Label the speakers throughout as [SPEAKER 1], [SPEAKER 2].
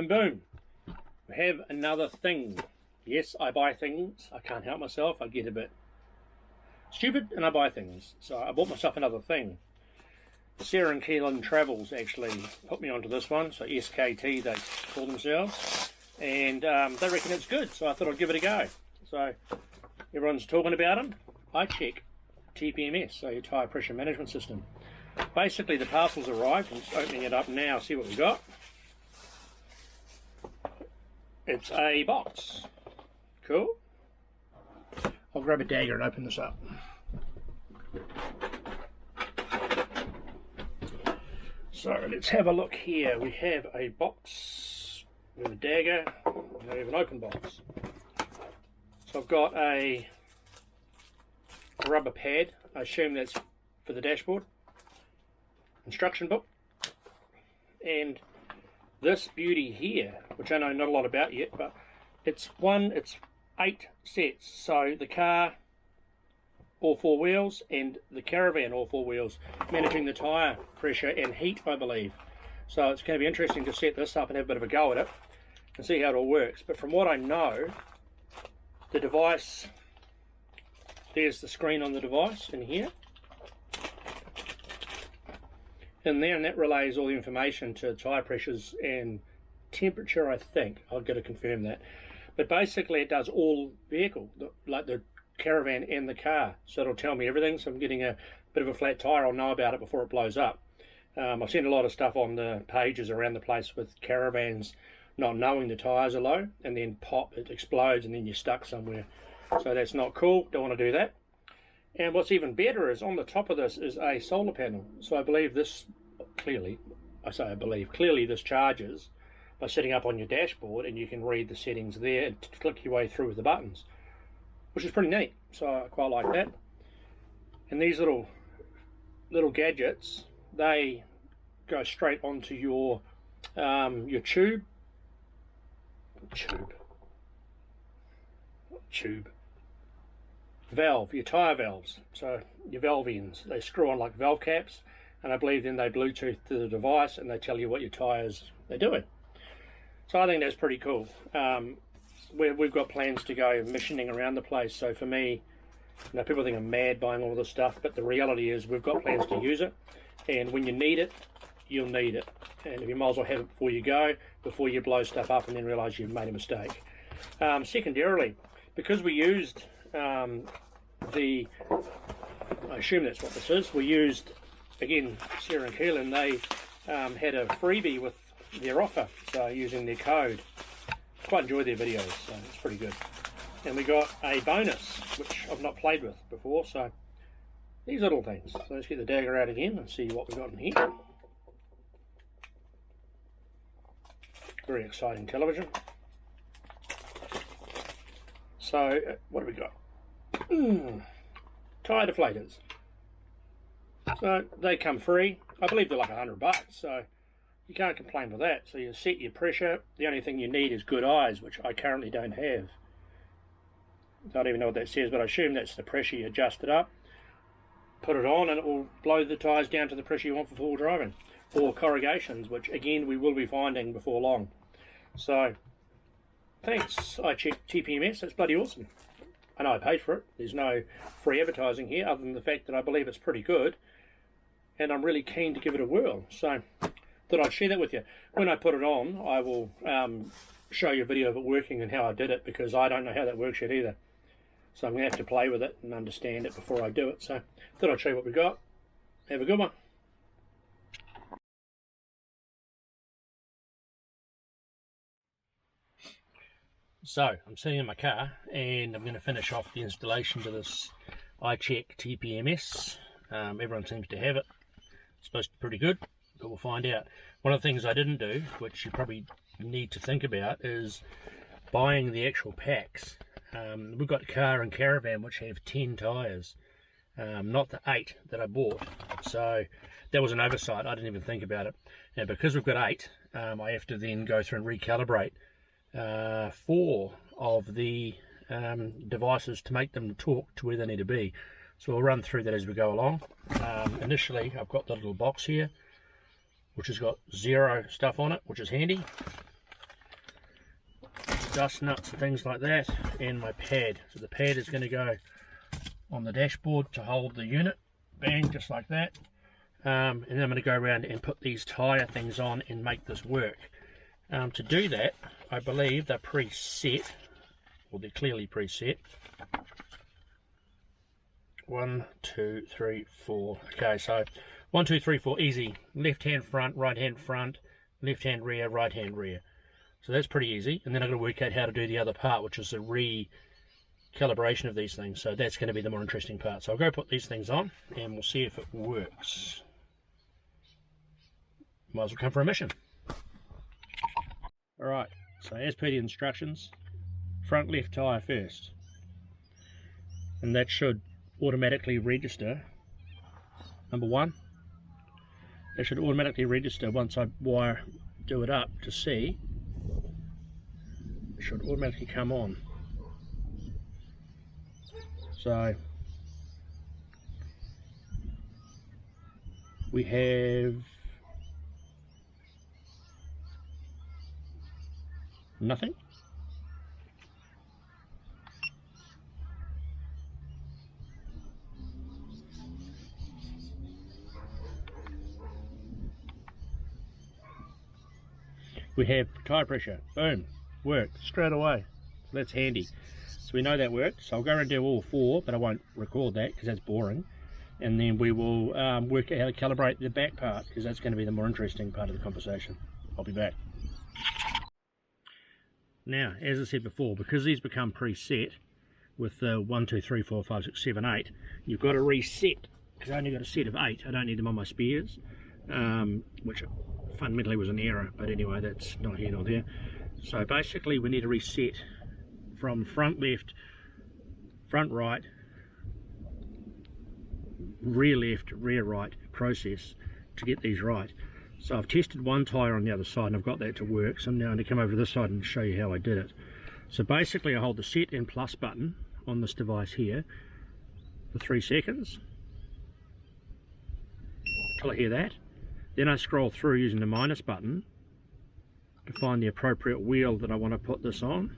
[SPEAKER 1] boom boom, we have another thing. Yes, I buy things, I can't help myself, I get a bit stupid and I buy things. So I bought myself another thing. Sarah and Keelan Travels actually put me onto this one, so SKT they call themselves, and they reckon it's good, so I thought I'd give it a go. So everyone's talking about them. ICheck TPMS, so your tyre pressure management system. Basically the parcel's arrived. I'm just opening it up now, see what we got. It's a box. Cool. I'll grab a dagger and open this up. So let's have a look here. We have a box with a dagger, and we have an open box. So I've got a rubber pad, I assume that's for the dashboard, instruction book, and this beauty here, which I know not a lot about yet, but it's 8 sets. So the car, all 4 wheels, and the caravan, all 4 wheels, managing the tyre pressure and heat, I believe. So it's going to be interesting to set this up and have a bit of a go at it and see how it all works. But from what I know, the device, there's the screen on the device in here, and then that relays all the information to tyre pressures and temperature, I think. I've got to confirm that. But basically it does all vehicle, like the caravan and the car, so it'll tell me everything. So I'm getting a bit of a flat tire, I'll know about it before it blows up. I've seen a lot of stuff on the pages around the place with caravans not knowing the tires are low, and then pop, it explodes and then you're stuck somewhere. So that's not cool, don't want to do that. And what's even better is on the top of this is a solar panel. So I believe this, clearly this charges by setting up on your dashboard, and you can read the settings there and click your way through with the buttons, which is pretty neat. So I quite like that. And these little gadgets, they go straight onto your tube valve, your tyre valves. So your valve ends, they screw on like valve caps, and I believe then they Bluetooth to the device and they tell you what your tyres are doing. So I think that's pretty cool. We've got plans to go missioning around the place, so for me, you know, people think I'm mad buying all this stuff, but the reality is we've got plans to use it, and when you need it, you'll need it, and you might as well have it before you go, before you blow stuff up and then realise you've made a mistake. Secondarily, because we used I assume that's what this is, we used, again, Sarah and Keelan, they had a freebie with their offer, so using their code. Quite enjoy their videos, so it's pretty good. And we got a bonus, which I've not played with before, so these little things. So let's get the dagger out again and see what we've got in here. Very exciting television. So, what have we got? Tyre deflators. So, they come free. I believe they're like $100, so you can't complain with that. So you set your pressure. The only thing you need is good eyes, which I currently don't have. I don't even know what that says, but I assume that's the pressure. You adjust it up, put it on, and it will blow the tyres down to the pressure you want for full driving. Or corrugations, which again we will be finding before long. So thanks, ICheck TPMS, that's bloody awesome. I know I paid for it. There's no free advertising here other than the fact that I believe it's pretty good, and I'm really keen to give it a whirl. So thought I'd share that with you. When I put it on, I will show you a video of it working and how I did it, because I don't know how that works yet either. So I'm going to have to play with it and understand it before I do it. So thought I'd show you what we got. Have a good one. So I'm sitting in my car and I'm going to finish off the installation to this ICheck TPMS. Everyone seems to have it. It's supposed to be pretty good, but we'll find out. One of the things I didn't do, which you probably need to think about, is buying the actual packs. We've got car and caravan which have 10 tyres, not the 8 that I bought. So that was an oversight. I didn't even think about it. Now because we've got 8, I have to then go through and recalibrate 4 of the devices to make them talk to where they need to be. So we'll run through that as we go along. Initially I've got the little box here which has got 0 stuff on it, which is handy. dust nuts and things like that, and my pad. So the pad is going to go on the dashboard to hold the unit, bang, just like that. And then I'm going to go around and put these tyre things on and make this work. To do that, I believe they're preset, or they're clearly preset. 1, 2, 3, 4. Okay, so 1, 2, 3, 4, easy. Left hand front, right hand front, left hand rear, right hand rear. So that's pretty easy. And then I've got to work out how to do the other part, which is the recalibration of these things. So that's going to be the more interesting part. So I'll go put these things on and we'll see if it works. Might as well come for a mission. Alright, so as per the instructions, front left tyre first. And that should automatically register. Number 1, it should automatically register once I do it up to see. It should automatically come on. So we have nothing. We have tyre pressure, boom, worked straight away. So that's handy. So we know that worked. So I'll go and do all 4, but I won't record that because that's boring. And then we will work out how to calibrate the back part, because that's going to be the more interesting part of the conversation. I'll be back. Now, as I said before, because these become preset with 1, 2, 3, 4, 5, 6, 7, 8, you've got to reset, because I only got a set of 8. I don't need them on my spares, which fundamentally was an error, but anyway, that's not here nor there. So basically we need to reset from front left, front right, rear right process to get these right. So I've tested one tyre on the other side and I've got that to work, so I'm now going to come over to this side and show you how I did it. So basically I hold the set and plus button on this device here for 3 seconds until I hear that. Then I scroll through using the minus button to find the appropriate wheel that I want to put this on.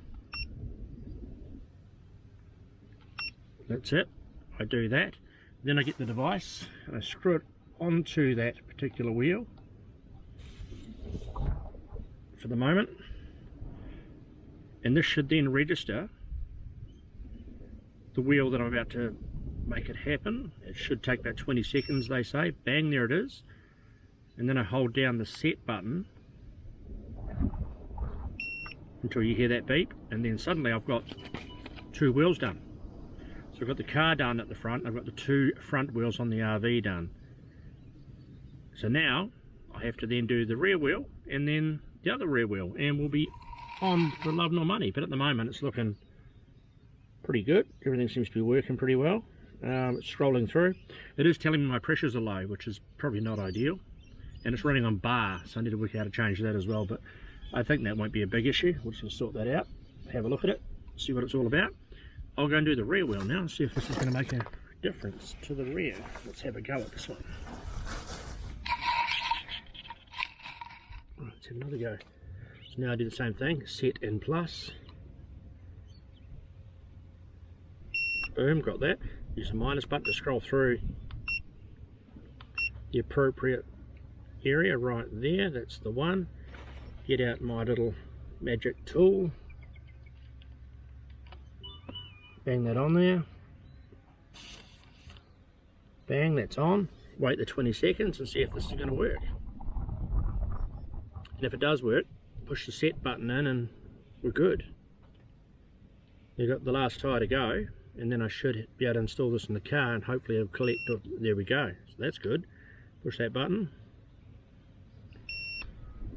[SPEAKER 1] That's it. I do that. Then I get the device and I screw it onto that particular wheel for the moment. And this should then register the wheel that I'm about to make it happen. It should take about 20 seconds, they say. Bang, there it is. And then I hold down the set button until you hear that beep, and then suddenly I've got 2 wheels done. So I've got the car done at the front, I've got the 2 front wheels on the RV done. So now I have to then do the rear wheel and then the other rear wheel, and we'll be on for love nor money. But at the moment it's looking pretty good. Everything seems to be working pretty well. It's scrolling through. It is telling me my pressures are low, which is probably not ideal. And it's running on bar, so I need to work out how to change that as well, but I think that won't be a big issue. We'll just sort that out, have a look at it, see what it's all about. I'll go and do the rear wheel now and see if this is going to make a difference to the rear. Let's have a go at this one. Right, let's have another go. So now I do the same thing, set and plus. Boom, got that. Use the minus button to scroll through the appropriate area right there. That's the one. Get out my little magic tool, bang that on there, bang, that's on. Wait the 20 seconds and see if this is going to work. And if it does work, push the set button in and we're good. You've got the last tyre to go, and then I should be able to install this in the car and hopefully it'll collect. There we go, so that's good. Push that button.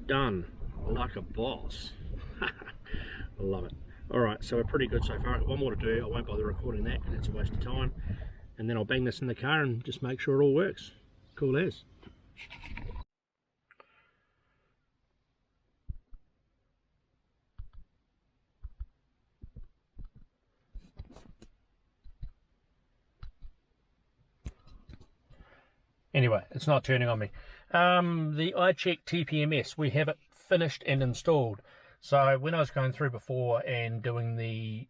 [SPEAKER 1] Done, like a boss. I love it. Alright, so we're pretty good so far. I've got one more to do. I won't bother recording that because it's a waste of time. And then I'll bang this in the car and just make sure it all works. Cool as. Anyway, it's not turning on me. The ICheck TPMS, we have it finished and installed. So when I was going through before and doing the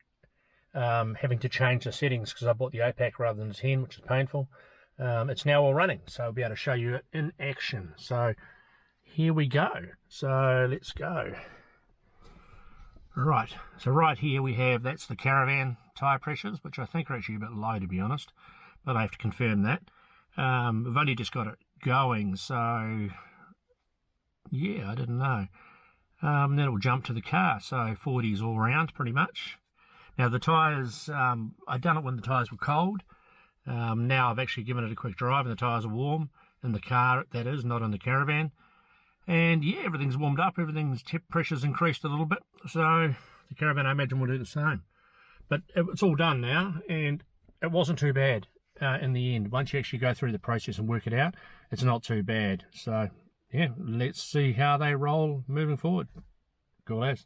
[SPEAKER 1] having to change the settings because I bought the 8-pack rather than the 10, which is painful, it's now all running, so I'll be able to show you it in action. So here we go. So let's go. Right, so right here we have, that's the caravan tyre pressures, which I think are actually a bit low, to be honest, but I have to confirm that. I've only just got it going, so yeah, I didn't know. Then it will jump to the car, so 40s all round pretty much. Now the tyres, I'd done it when the tyres were cold. Now I've actually given it a quick drive and the tyres are warm, in the car that is, not in the caravan. And yeah, everything's warmed up, everything's pressure's increased a little bit, so the caravan I imagine will do the same. But it's all done now, and it wasn't too bad in the end. Once you actually go through the process and work it out, it's not too bad. So yeah, let's see how they roll moving forward. Cool as.